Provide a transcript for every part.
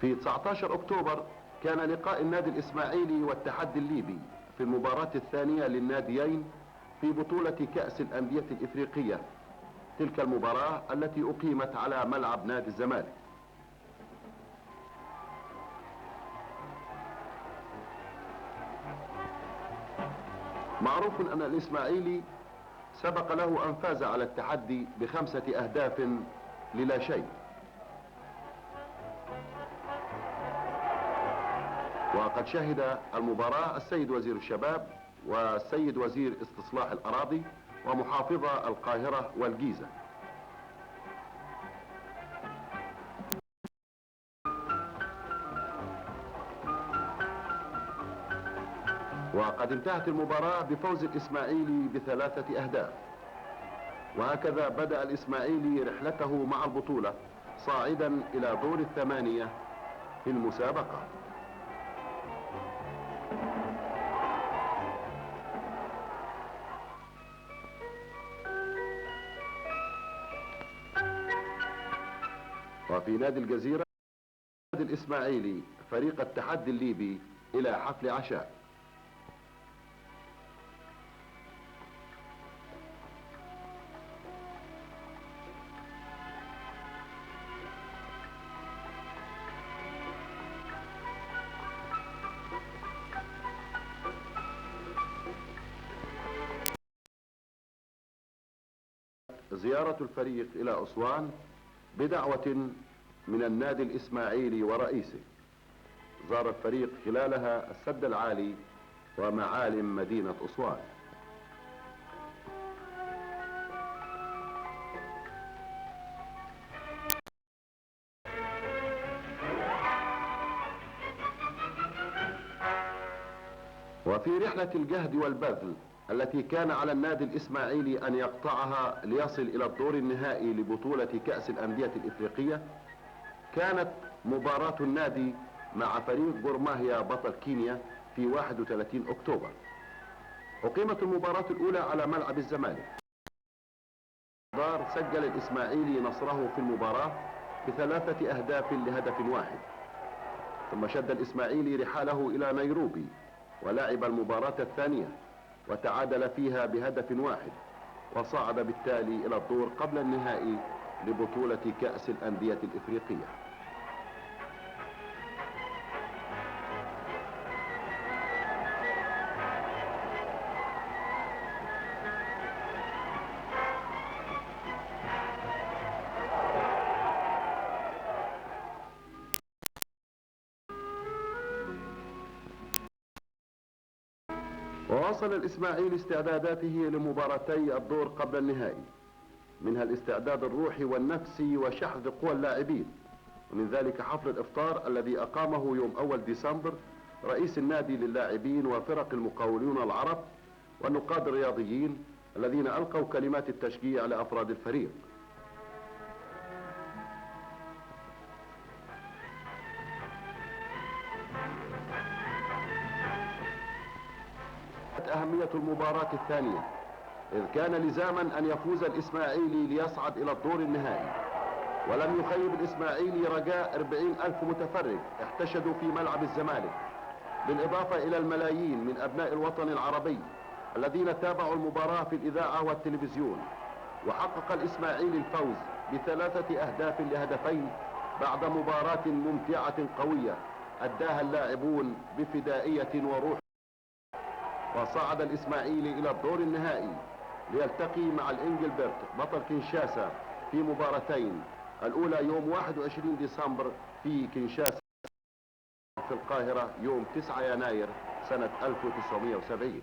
في 19 أكتوبر كان لقاء النادي الإسماعيلي والتحدي الليبي في المباراة الثانية للناديين في بطولة كأس الأندية الإفريقية. تلك المباراة التي أقيمت على ملعب نادي الزمالك. معروف أن الإسماعيلي سبق له أن فاز على التحدي ب5 أهداف للا شيء، وقد شهد المباراة السيد وزير الشباب والسيد وزير استصلاح الأراضي ومحافظة القاهرة والجيزة. وقد انتهت المباراة بفوز الإسماعيلي ب3 أهداف، وهكذا بدأ الإسماعيلي رحلته مع البطولة صاعدا إلى دور الثمانية في المسابقة. وفي نادي الجزيرة نادي الإسماعيلي فريق التحدي الليبي إلى حفل عشاء. زيارة الفريق إلى أسوان بدعوة من النادي الإسماعيلي ورئيسه. زار الفريق خلالها السد العالي ومعالم مدينة أسوان. وفي رحلة الجهد والبذل التي كان على النادي الإسماعيلي أن يقطعها ليصل إلى الدور النهائي لبطولة كأس الأندية الإفريقية، كانت مباراة النادي مع فريق جورماهيا بطل كينيا في 31 أكتوبر. أقيمت المباراة الأولى على ملعب الزمالك. سجل الإسماعيلي نصره في المباراة ب3 أهداف لهدف واحد، ثم شد الإسماعيلي رحاله إلى نيروبي ولعب المباراة الثانية وتعادل فيها بهدف واحد، وصعد بالتالي إلى الدور قبل النهائي لبطولة كأس الأندية الإفريقية. وواصل الإسماعيلي استعداداته لمباراتي الدور قبل النهائي، منها الاستعداد الروحي والنفسي وشحذ قوى اللاعبين، ومن ذلك حفل الإفطار الذي أقامه يوم 1 ديسمبر رئيس النادي للاعبين وفرق المقاولون العرب والنقاد الرياضيين الذين ألقوا كلمات التشجيع لأفراد الفريق. أهمية المباراة الثانية، إذ كان لزاما أن يفوز الإسماعيلي ليصعد إلى الدور النهائي، ولم يخيب الإسماعيلي رجاء 40,000 متفرج احتشدوا في ملعب الزمالك، بالإضافة إلى الملايين من أبناء الوطن العربي الذين تابعوا المباراة في الإذاعة والتلفزيون. وحقق الإسماعيلي الفوز ب3 أهداف لهدفين بعد مباراة ممتعة قوية أداها اللاعبون بفدائية وروح. وصعد الإسماعيلي إلى الدور النهائي ليلتقي مع الإنجلبرت بطل كينشاسا في مباراتين، الأولى يوم 21 ديسمبر في كينشاسا في القاهرة يوم 9 يناير سنة 1970.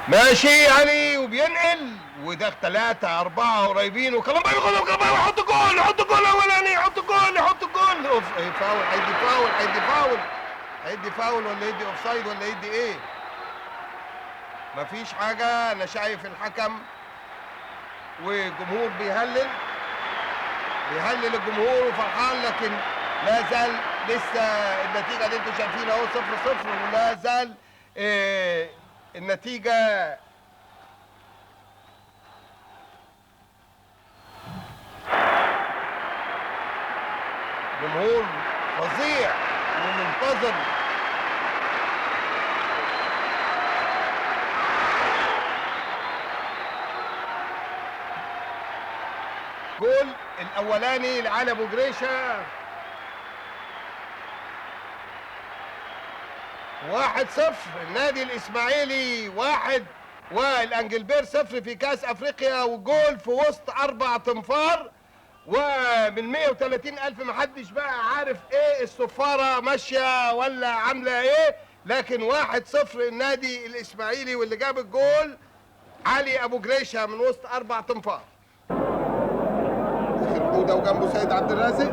ماشي يعني وبينقل وده 3 4 قريبين وكمان يحط جول اولاني، يحط جول اوف. فاول، هيدي فاول ولا يدي اوف سايد ولا يدي ايه؟ مفيش حاجه. انا شايف الحكم والجمهور بيهلل الجمهور وفرحان، لكن لا زال لسه النتيجه اللي انتم شايفينها اهو 0-0، ولا زال النتيجه جمهور فظيع ومنتظر. جول الاولاني لعلي ابو جريشه 1-0. النادي الاسماعيلي 1 والانجلبير 0 في كاس افريقيا، وجول في وسط 4 تنفار، ومن 130,000 محدش بقى عارف ايه الصفاره ماشيه ولا عامله ايه، لكن 1-0 النادي الاسماعيلي، واللي جاب الجول علي ابو جريشه من وسط 4 تنفار. داخل حوده وجنبه سيد عبد الرازق.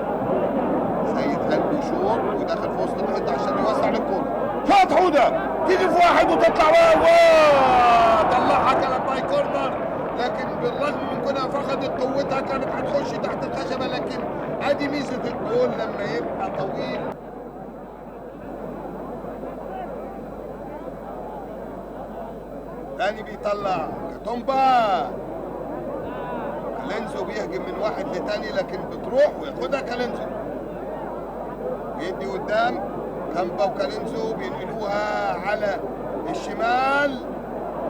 سيد قلبه شوط وداخل في وسط الحيطه عشان يوسع للكوره. شاط حوده تيجي في واحد وتطلع طلعها كانت باي كورنر، لكن بالرغم من كونها فقدت قوتها كانت هتخش تحت الخشبه، لكن ادي ميزه الجول لما يبقى طويل. تاني بيطلع كاتومبا، كالينزو بيهجم من واحد لتاني لكن بتروح وياخدها كالينزو، بيدي قدام كامبا وكالينزو بينقلوها على الشمال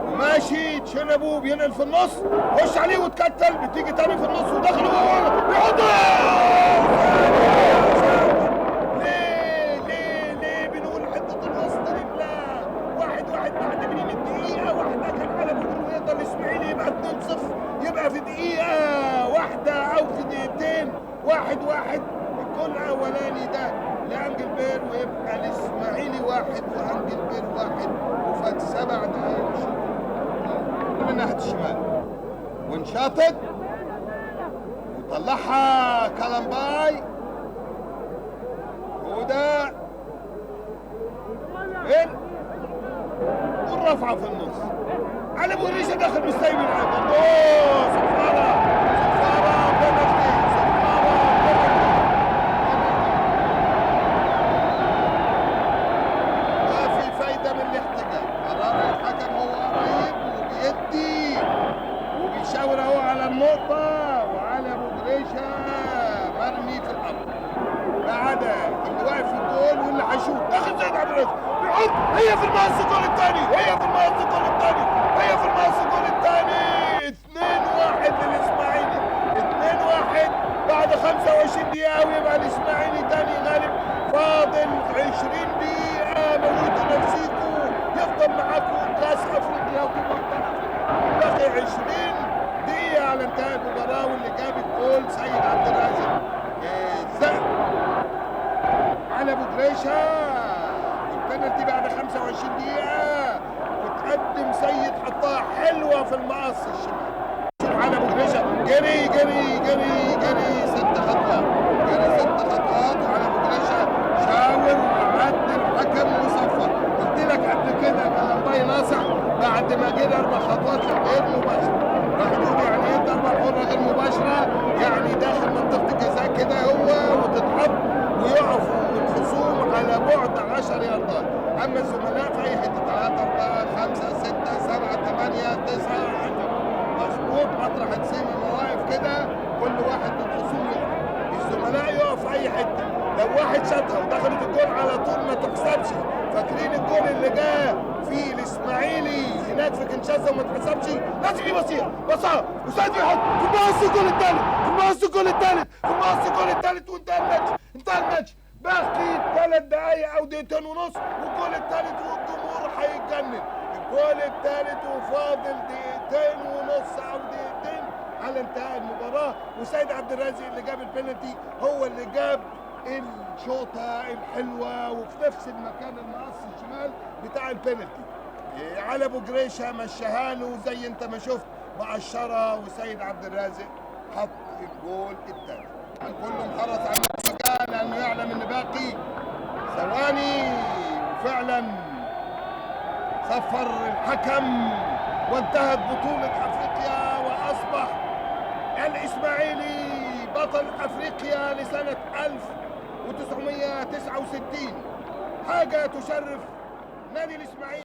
وماشي تشنبو بينقل في النص، خش عليه وتكتل، بتيجي تاني في النص ودخلوا بيحطها. ليه بنقول حته الوسط رجلها 1-1 بعد من الدقيقه واحده كان على بكره يقدر الاسماعيلي يبقى 2-0، يبقى في دقيقه واحده او في دقيقتين 1-1. الجول الاولاني ده لانجلبير ويبقى الاسماعيلي 1 وانجلبير 1، وفات 7 دقايق من ناحيه الشمال وانشاطت وطلعها كالامباي، وده فين والرفعه في النص على ابو ريشه داخل مستوي العاب. صفاره بنفسي، ما في فايده من الاحتجاج. قرار الحكم هو قريب وبيدي وبيشاور اهو على النقطه، وعلى ابو جريشه مرمي في الارض ما عدا اللي واقف في الجول واللي هيشوط. داخل زيد عبد الرازق بيحط، هي في المقص الجول الثاني، 2-1 للاسماعيلي، 2-1 بعد 25 دقيقة، ويبقى الاسماعيلي تاني غالب. فاضل 20 دقيقة، موتوا نفسيكوا، يفضل معاكم كاس افريقيا باقي 20 دقيقة على انتهاء المباراة. واللي جاب الجول سيد عبد الرازق زق على ابو جريشه، والبنالتي بعد 25 دقيقة، وتقدم سيد حطها حلوة في المقص الشمال. شوف على ابو جريشه جري 6 خطوات، وعلى ابو جريشه شاور وعد الحكم وصفر. قلت لك قبل كده كالامباي ناصح بعد ما جري 4 خطوات غير مباشرة، راح يقول يعني ايه ضربة حرة غير مباشرة؟ يعني داخل منطقة الجزاء كده هو وتتحط ويقفوا الخصوم على بعد 10 ياردات. اما الزملاء في اي حته 3 4 5 6 7 8 9 10 مظبوط، مطرح تسيب المواقف كده كل واحد من الخصوم يقف، الزملاء يقف في اي حته. لو واحد شاطها ودخلت الجول على طول ما تحسبش. فاكرين الجول اللي جه في الاسماعيلي هناك في كنشاسا وما اتحسبش؟ لازم يبصيها بصها وسيد يحط في المقص الجول الثالث وانتهى الماتش. باقي 3 دقايق او 2 دقايق ونص والجول الثالث والجمهور هيتجنن. الجول الثالث وفاضل 2 دقايق ونص او 2 دقايق على انتهاء المباراه، وسيد عبد الرازق اللي جاب البنالتي هو اللي جاب الشوطه الحلوه وفي نفس المكان المقص الشمال بتاع البنالتي. على ابو جريشه مشاها له زي انت ما شفت مقشره، وسيد عبد الرازق حط الجول الثاني. الكل محرص على المفاجاه لانه يعلم ان باقي ثواني، وفعلا صفر الحكم وانتهت بطوله افريقيا، واصبح الاسماعيلي بطل افريقيا لسنه 1900 69. حاجة تشرف نادي الإسماعيلي.